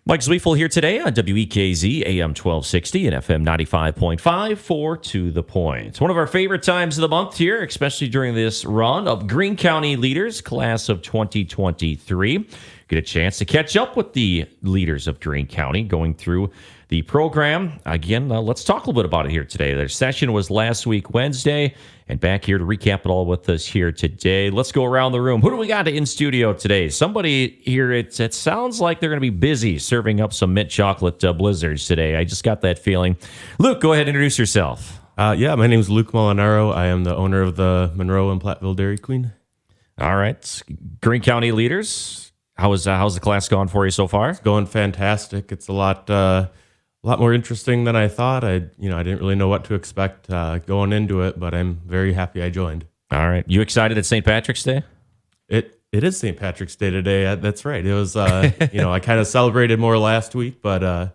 Mike Zweifel here today on WEKZ AM 1260 and FM 95.5 for To The Point. It's one of our favorite times of the month here, especially during this run of Greene County Leaders, class of 2023. Get a chance to catch up with the leaders of Greene County going through the program. Again, let's talk a little bit about it here today. Their session was last week, Wednesday, and back here to recap it all with us here today. Let's go around the room. Who do we got in studio today? Somebody here, it sounds like they're going to be busy serving up some mint chocolate blizzards today. I just got that feeling. Luke, go ahead and introduce yourself. My name is Luke Molinaro. I am the owner of the Monroe and Platteville Dairy Queen. All right. Greene County Leaders, how's the class gone for you so far? It's going fantastic. It's a lot more interesting than I thought. I didn't really know what to expect going into it, but I'm very happy I joined. All right. You excited at St. Patrick's Day? It is St. Patrick's Day today. That's right. It was, I kind of celebrated more last week, but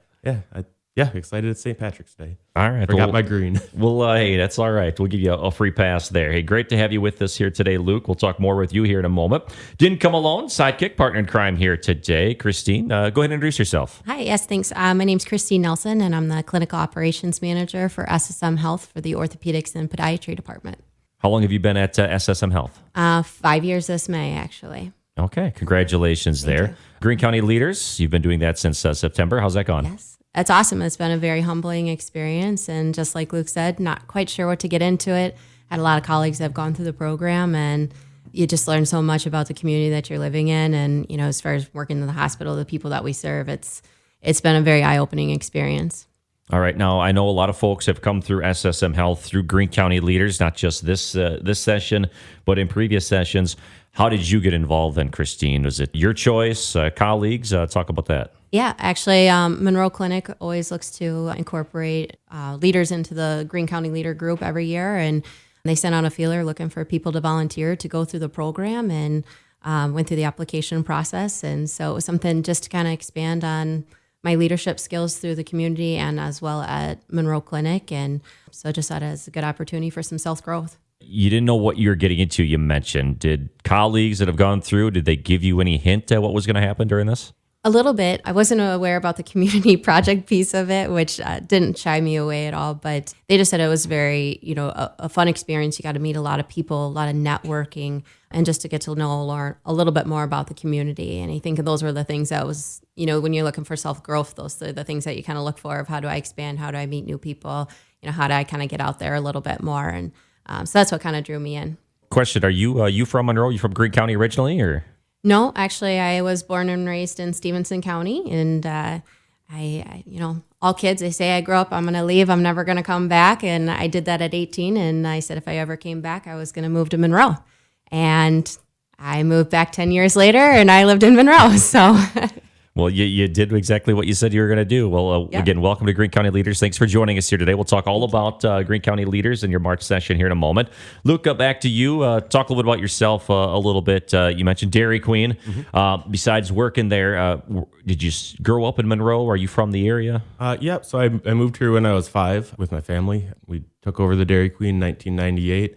excited at St. Patrick's Day. All right. Forgot my green. Well, hey, that's all right. We'll give you a free pass there. Hey, great to have you with us here today, Luke. We'll talk more with you here in a moment. Didn't come alone. Sidekick, partner in crime here today. Christine, go ahead and introduce yourself. Hi, yes, thanks. My name's Christine Nelson, and I'm the Clinical Operations Manager for SSM Health for the Orthopedics and Podiatry Department. How long have you been at SSM Health? 5 years this May, actually. Okay, congratulations there. Greene County Leaders, you've been doing that since September. How's that gone? Yes. It's awesome. It's been a very humbling experience. And just like Luke said, not quite sure what to get into it. Had a lot of colleagues that have gone through the program, and you just learn so much about the community that you're living in. And, as far as working in the hospital, the people that we serve, it's been a very eye-opening experience. All right. Now, I know a lot of folks have come through SSM Health through Greene County Leaders, not just this session, but in previous sessions. How did you get involved then, Christine? Was it your choice, colleagues? Talk about that. Yeah, actually, Monroe Clinic always looks to incorporate leaders into the Greene County Leader Group every year, and they sent out a feeler looking for people to volunteer to go through the program, and went through the application process. And so it was something just to kind of expand on my leadership skills through the community and as well at Monroe Clinic. And so I just thought it was a good opportunity for some self-growth. You didn't know what you were getting into, you mentioned. Did colleagues that have gone through, did they give you any hint at what was going to happen during this? A little bit. I wasn't aware about the community project piece of it, which didn't shy me away at all. But they just said it was very, a fun experience. You got to meet a lot of people, a lot of networking, and just to get to learn a little bit more about the community. And I think those were the things that was, when you're looking for self-growth, those are the things that you kind of look for of how do I expand, how do I meet new people, how do I kind of get out there a little bit more. And so that's what kind of drew me in. Question, are you from Monroe? You from Greene County originally, or? No, actually, I was born and raised in Stevenson County, and I all kids, they say I grow up, I'm going to leave, I'm never going to come back, and I did that at 18, and I said if I ever came back, I was going to move to Monroe, and I moved back 10 years later, and I lived in Monroe, so... Well, you did exactly what you said you were going to do. Well, Again, welcome to Greene County Leaders. Thanks for joining us here today. We'll talk all about Greene County Leaders and your March session here in a moment. Luke, back to you. Talk a little bit about yourself a little bit. You mentioned Dairy Queen. Mm-hmm. Besides working there, did you grow up in Monroe? Are you from the area? So I moved here when I was 5 with my family. We took over the Dairy Queen in 1998.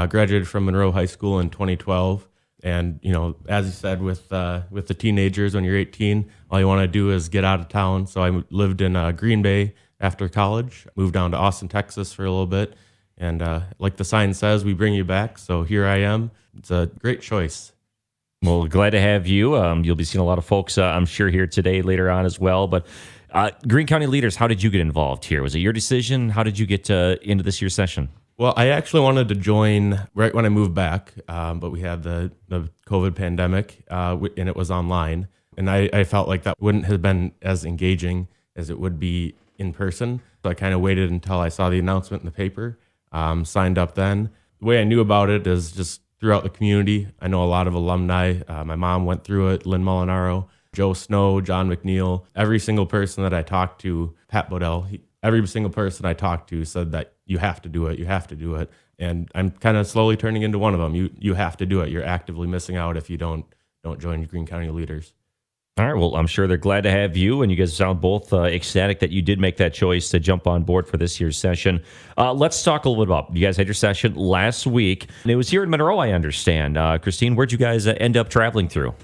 Graduated from Monroe High School in 2012. And, as you said, with the teenagers, when you're 18, all you want to do is get out of town. So I lived in Green Bay after college, moved down to Austin, Texas for a little bit. And like the sign says, we bring you back. So here I am. It's a great choice. Well, glad to have you. You'll be seeing a lot of folks, I'm sure, here today, later on as well. But Greene County Leaders, how did you get involved here? Was it your decision? How did you get into this year's session? Well, I actually wanted to join right when I moved back, but we had the COVID pandemic, and it was online. And I felt like that wouldn't have been as engaging as it would be in person. So I kind of waited until I saw the announcement in the paper, signed up then. The way I knew about it is just throughout the community. I know a lot of alumni. My mom went through it, Lynn Molinaro, Joe Snow, John McNeil. Every single person that I talked to, Pat Bodell, every single person I talked to said that you have to do it, you have to do it. And I'm kind of slowly turning into one of them. You have to do it. You're actively missing out if you don't join Greene County Leaders. All right. Well, I'm sure they're glad to have you, and you guys sound both ecstatic that you did make that choice to jump on board for this year's session. Let's talk a little bit about, you guys had your session last week, and it was here in Monroe, I understand. Christine, where'd you guys end up traveling through?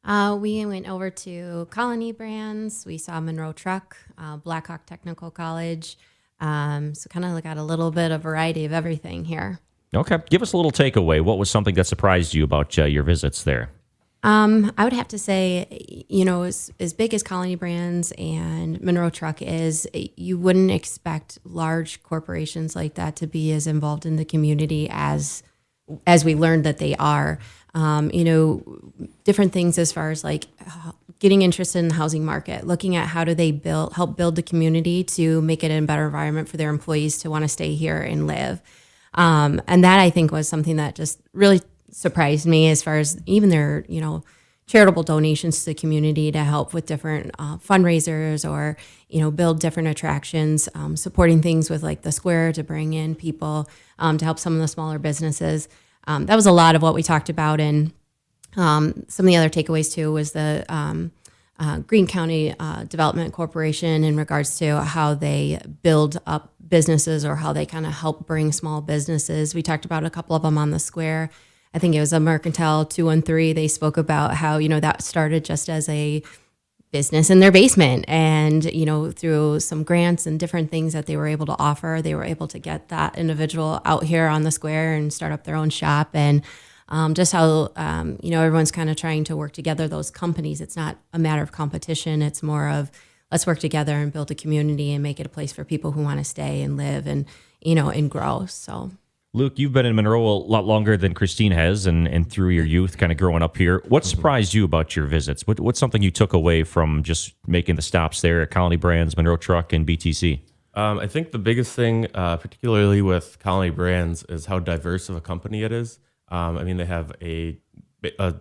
We went over to Colony Brands. We saw Monroe Truck, Blackhawk Technical College. So kind of got a little bit of variety of everything here. Okay. Give us a little takeaway. What was something that surprised you about your visits there? I would have to say, as big as Colony Brands and Monroe Truck is, you wouldn't expect large corporations like that to be as involved in the community as we learned that they are. Different things as far as like getting interested in the housing market, looking at how do they help build the community to make it a better environment for their employees to want to stay here and live. And that I think was something that just really surprised me as far as even their, charitable donations to the community to help with different fundraisers or, build different attractions, supporting things with like the square to bring in people to help some of the smaller businesses. That was a lot of what we talked about. And some of the other takeaways too was the Greene County Development Corporation in regards to how they build up businesses or how they kind of help bring small businesses. We talked about a couple of them on the square. I think it was a Mercantile 213. They spoke about how, that started just as a business in their basement. And, through some grants and different things that they were able to offer, they were able to get that individual out here on the square and start up their own shop. And just how, everyone's kind of trying to work together, those companies. It's not a matter of competition. It's more of let's work together and build a community and make it a place for people who want to stay and live and, and grow. So. Luke, you've been in Monroe a lot longer than Christine has, and through your youth, kind of growing up here. What surprised you about your visits? What's something you took away from just making the stops there at Colony Brands, Monroe Truck, and BTC? I think the biggest thing, particularly with Colony Brands, is how diverse of a company it is. They have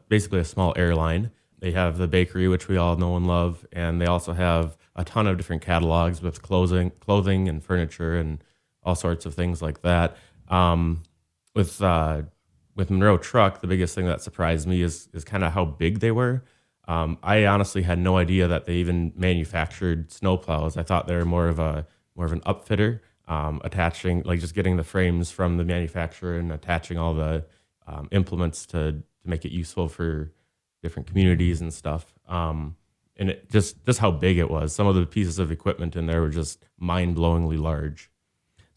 basically a small airline. They have the bakery, which we all know and love, and they also have a ton of different catalogs with clothing and furniture and all sorts of things like that. With Monroe Truck, the biggest thing that surprised me is kind of how big they were. I honestly had no idea that they even manufactured snowplows. I thought they were more of an upfitter, attaching, like just getting the frames from the manufacturer and attaching all the implements to make it useful for different communities and stuff. And it just how big it was. Some of the pieces of equipment in there were just mind-blowingly large.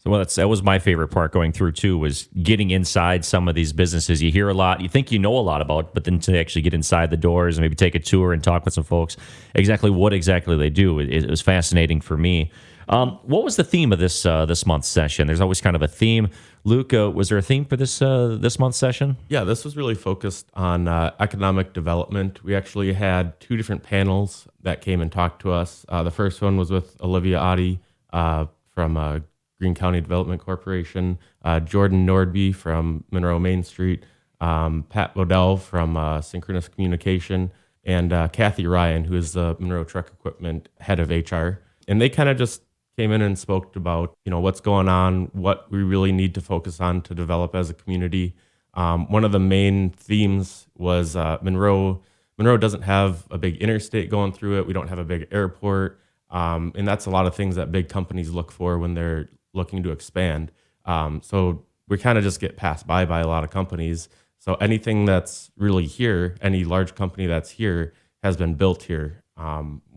So that was my favorite part going through too, was getting inside some of these businesses. You hear a lot, you think you know a lot about, but then to actually get inside the doors and maybe take a tour and talk with some folks, what exactly they do. It was fascinating for me. What was the theme of this month's session? There's always kind of a theme. Luke, was there a theme for this month's session? Yeah, this was really focused on economic development. We actually had two different panels that came and talked to us. The first one was with Olivia Oddie from Greene County Development Corporation, Jordan Nordby from Monroe Main Street, Pat Bodell from Synchronous Communication, and Kathy Ryan, who is the Monroe Truck Equipment head of HR. And they kind of just came in and spoke about, what's going on, what we really need to focus on to develop as a community. One of the main themes was Monroe doesn't have a big interstate going through it. We don't have a big airport. And that's a lot of things that big companies look for when they're looking to expand. So we kind of just get passed by a lot of companies. So anything that's really here, any large company that's here has been built here,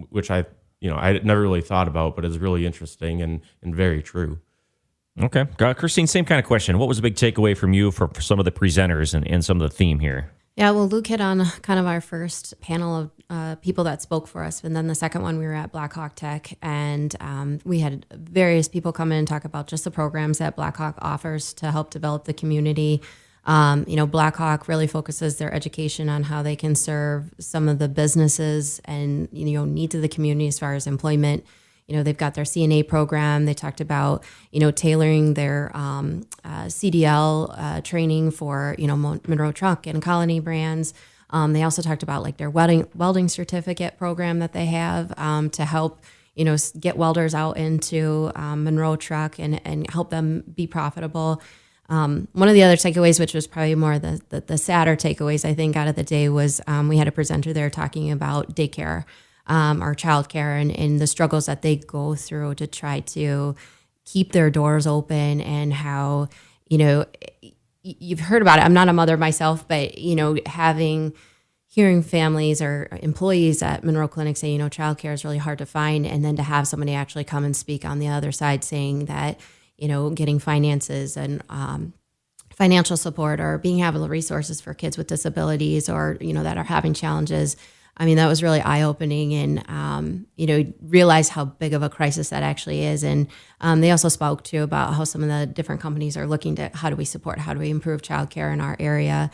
which I never really thought about, but is really interesting and very true. Okay. Christine, same kind of question. What was a big takeaway from you for some of the presenters and some of the theme here? Yeah, well, Luke hit on kind of our first panel of people that spoke for us. And then the second one, we were at Blackhawk Tech, and we had various people come in and talk about just the programs that Blackhawk offers to help develop the community. Blackhawk really focuses their education on how they can serve some of the businesses and, needs of the community as far as employment. They've got their CNA program. They talked about, tailoring their CDL training for, Monroe Truck and Colony Brands. They also talked about like their welding certificate program that they have to help, get welders out into Monroe Truck and help them be profitable. One of the other takeaways, which was probably more the sadder takeaways, I think, out of the day was we had a presenter there talking about daycare. Or childcare and the struggles that they go through to try to keep their doors open, and how, you've heard about it. I'm not a mother myself, but, having hearing families or employees at Monroe Clinic say, childcare is really hard to find. And then to have somebody actually come and speak on the other side saying that, getting finances and financial support or being having resources for kids with disabilities or, that are having challenges. I mean, that was really eye-opening and, realize how big of a crisis that actually is. And they also spoke to about how some of the different companies are looking to how do we improve childcare in our area.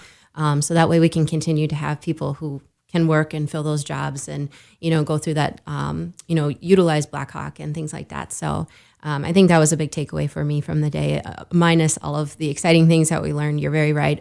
So that way we can continue to have people who can work and fill those jobs and, go through that, utilize Black Hawk and things like that. So I think that was a big takeaway for me from the day, minus all of the exciting things that we learned. You're very right.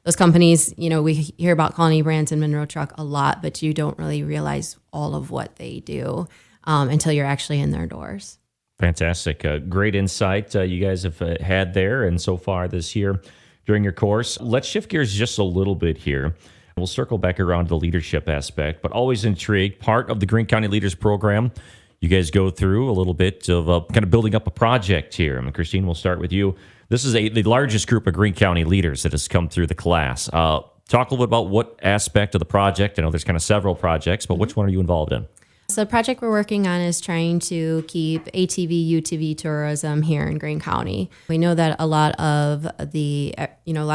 Those companies, we hear about Colony Brands and Monroe Truck a lot, but you don't really realize all of what they do until you're actually in their doors. Fantastic. Great insight you guys have had there and so far this year during your course. Let's shift gears just a little bit here. We'll circle back around to the leadership aspect, but always intrigued. Part of the Greene County Leaders Program, you guys go through a little bit of kind of building up a project here. And Christine, we'll start with you. This is the largest group of Greene County leaders that has come through the class. Talk a little bit about what aspect of the project. I know there's kind of several projects, but which one are you involved in? So the project we're working on is trying to keep ATV, UTV tourism here in Greene County. We know that a lot of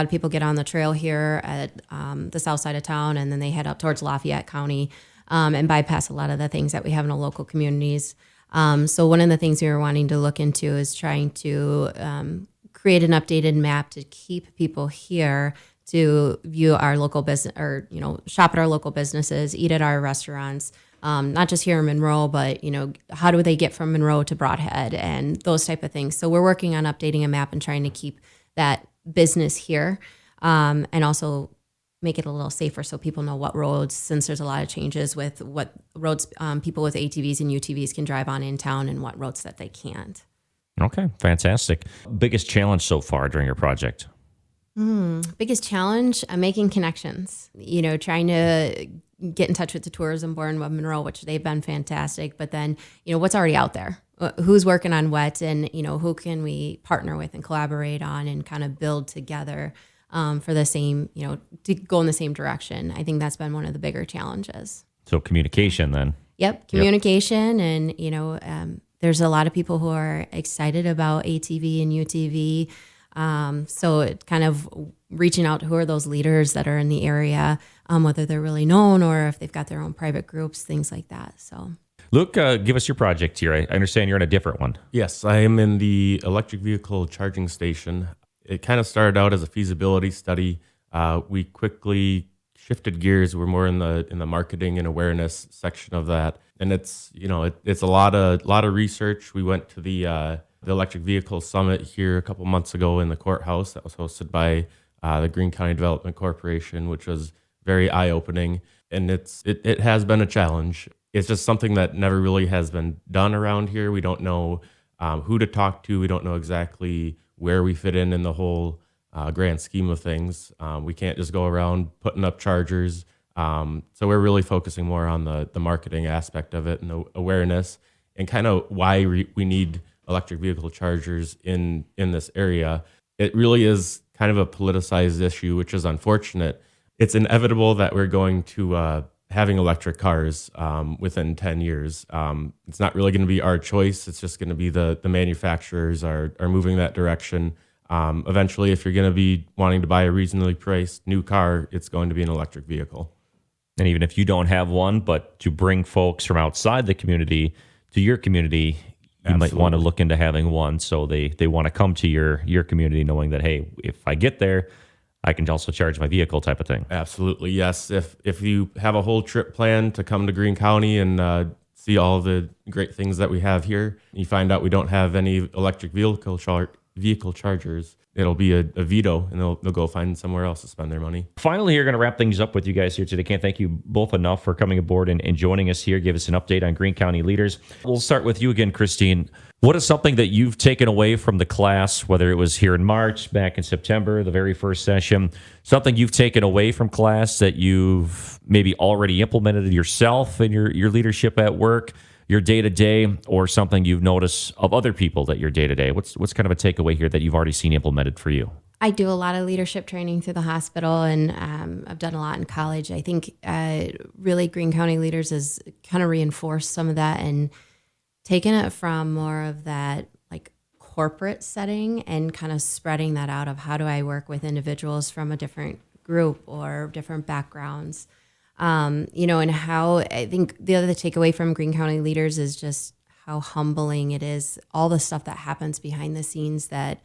people get on the trail here at the south side of town, and then they head up towards Lafayette County and bypass a lot of the things that we have in the local communities. So one of the things we were wanting to look into is trying to create an updated map to keep people here to view our local business or, shop at our local businesses, eat at our restaurants. Not just here in Monroe, but, how do they get from Monroe to Broadhead and those type of things. So we're working on updating a map and trying to keep that business here and also make it a little safer so people know what roads, since there's a lot of changes with what roads people with ATVs and UTVs can drive on in town and what roads that they can't. Okay, fantastic. Biggest challenge so far during your project? Biggest challenge, making connections, trying to get in touch with the tourism board of Monroe, which they've been fantastic. But then, what's already out there? Who's working on what? And, who can we partner with and collaborate on and kind of build together for the same, to go in the same direction. I think that's been one of the bigger challenges. So communication then. Yep, communication. And, there's a lot of people who are excited about ATV and UTV. So it kind of reaching out to who are those leaders that are in the area, whether they're really known or if they've got their own private groups, things like that. So, Luke, give us your project here. I understand you're in a different one. Yes, I am in the electric vehicle charging station. It kind of started out as a feasibility study. We quickly shifted gears. We're more in the marketing and awareness section of that, and it's a lot of research. We went to the Electric Vehicle Summit here a couple months ago in the courthouse that was hosted by the Greene County Development Corporation, which was very eye-opening. And it has been a challenge. It's just something that never really has been done around here. We don't know who to talk to. We don't know exactly where we fit in the whole grand scheme of things. We can't just go around putting up chargers. So we're really focusing more on the marketing aspect of it and the awareness and kind of why we need electric vehicle chargers in this area. It really is kind of a politicized issue, which is unfortunate. It's inevitable that we're going to having electric cars within 10 years. It's not really going to be our choice. It's just going to be the manufacturers are moving that direction. Eventually, if you're going to be wanting to buy a reasonably priced new car, it's going to be an electric vehicle. And even if you don't have one, but to bring folks from outside the community to your community, you Absolutely. might want to look into having one, so they want to come to your community knowing that, hey, if I get there, I can also charge my vehicle type of thing. Absolutely, yes. If you have a whole trip planned to come to Greene County and see all the great things that we have here, you find out we don't have any electric vehicle chargers, it'll be a veto, and they'll go find somewhere else to spend their money. Finally, we're going to wrap things up with you guys here today. Can't thank you both enough for coming aboard and joining us here. Give us an update on Greene County leaders. We'll start with you again, Christine. What is something that you've taken away from the class, whether it was here in March, back in September, the very first session, something you've taken away from class that you've maybe already implemented yourself in your leadership at work, your day-to-day, or something you've noticed of other people that your day-to-day? What's kind of a takeaway here that you've already seen implemented for you? I do a lot of leadership training through the hospital, and I've done a lot in college. I think really Greene County Leaders has kind of reinforced some of that and taken it from more of that like corporate setting and kind of spreading that out of how do I work with individuals from a different group or different backgrounds, and how I think the other takeaway from Greene County Leaders is just how humbling it is, all the stuff that happens behind the scenes that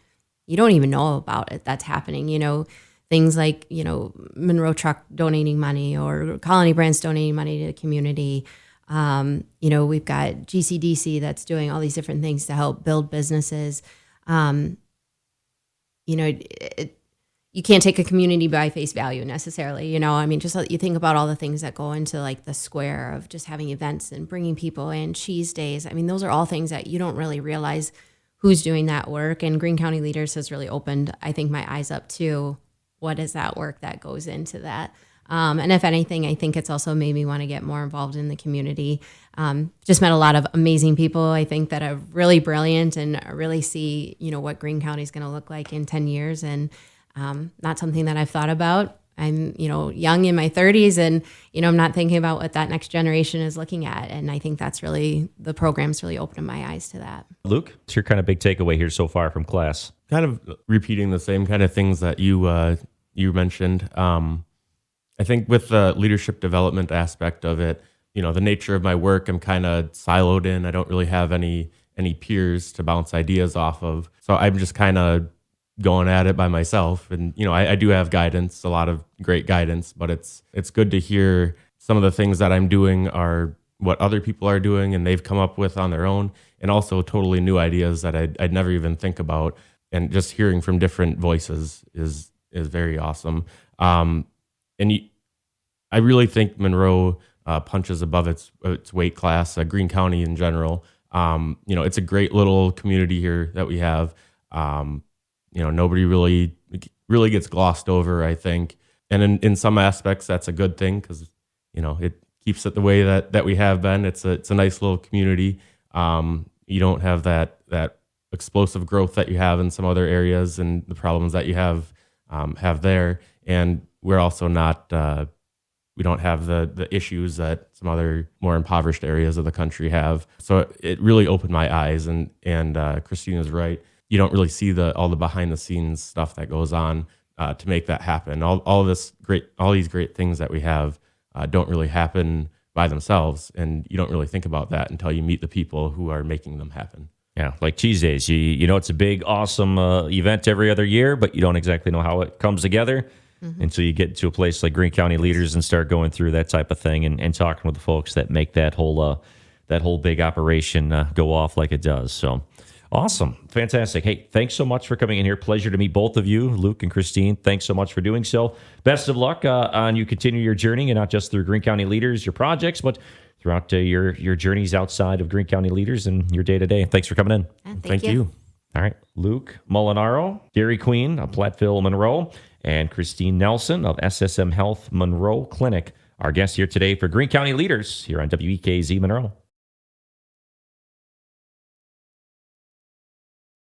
you don't even know about it that's happening, things like, Monroe Truck donating money or Colony Brands donating money to the community. We've got GCDC that's doing all these different things to help build businesses. You can't take a community by face value necessarily, just you think about all the things that go into like the square of just having events and bringing people in, cheese days. I mean, those are all things that you don't really realize who's doing that work. And Greene County Leaders has really opened, I think, my eyes up to what is that work that goes into that. And if anything, I think it's also made me want to get more involved in the community. Just met a lot of amazing people, I think, that are really brilliant and really see, what Greene County is going to look like in 10 years. And not something that I've thought about. I'm, young in my 30s, and, I'm not thinking about what that next generation is looking at. And I think that's really, the program's really opened my eyes to that. Luke, what's your kind of big takeaway here so far from class? Kind of repeating the same kind of things that you mentioned. I think with the leadership development aspect of it, the nature of my work, I'm kind of siloed in. I don't really have any peers to bounce ideas off of. So I'm just kind of going at it by myself. And, I do have guidance, a lot of great guidance, but it's good to hear some of the things that I'm doing are what other people are doing and they've come up with on their own, and also totally new ideas that I'd never even think about. And just hearing from different voices is very awesome. I really think Monroe punches above its weight class, Greene County in general. It's a great little community here that we have. Nobody really gets glossed over, I think. And in some aspects, that's a good thing because, it keeps it the way that we have been. It's a nice little community. You don't have that explosive growth that you have in some other areas and the problems that you have there. And we're also not, we don't have the issues that some other more impoverished areas of the country have. So it really opened my eyes, and Christina's right. You don't really see all the behind the scenes stuff that goes on to make that happen. All these great things that we have don't really happen by themselves, and you don't really think about that until you meet the people who are making them happen. Yeah, like Cheese Days. It's a big, awesome event every other year, but you don't exactly know how it comes together until you get to a place like Greene County Leaders and start going through that type of thing and talking with the folks that make that whole big operation go off like it does. So awesome. Fantastic. Hey, thanks so much for coming in here. Pleasure to meet both of you, Luke and Christine. Thanks so much for doing so. Best of luck on you continue your journey, and not just through Greene County Leaders, your projects, but throughout your journeys outside of Greene County Leaders and your day-to-day. Thanks for coming in. Thank you. All right. Luke Molinaro, Gary Queen of Platteville, Monroe, and Christine Nelson of SSM Health Monroe Clinic. Our guests here today for Greene County Leaders here on WEKZ Monroe.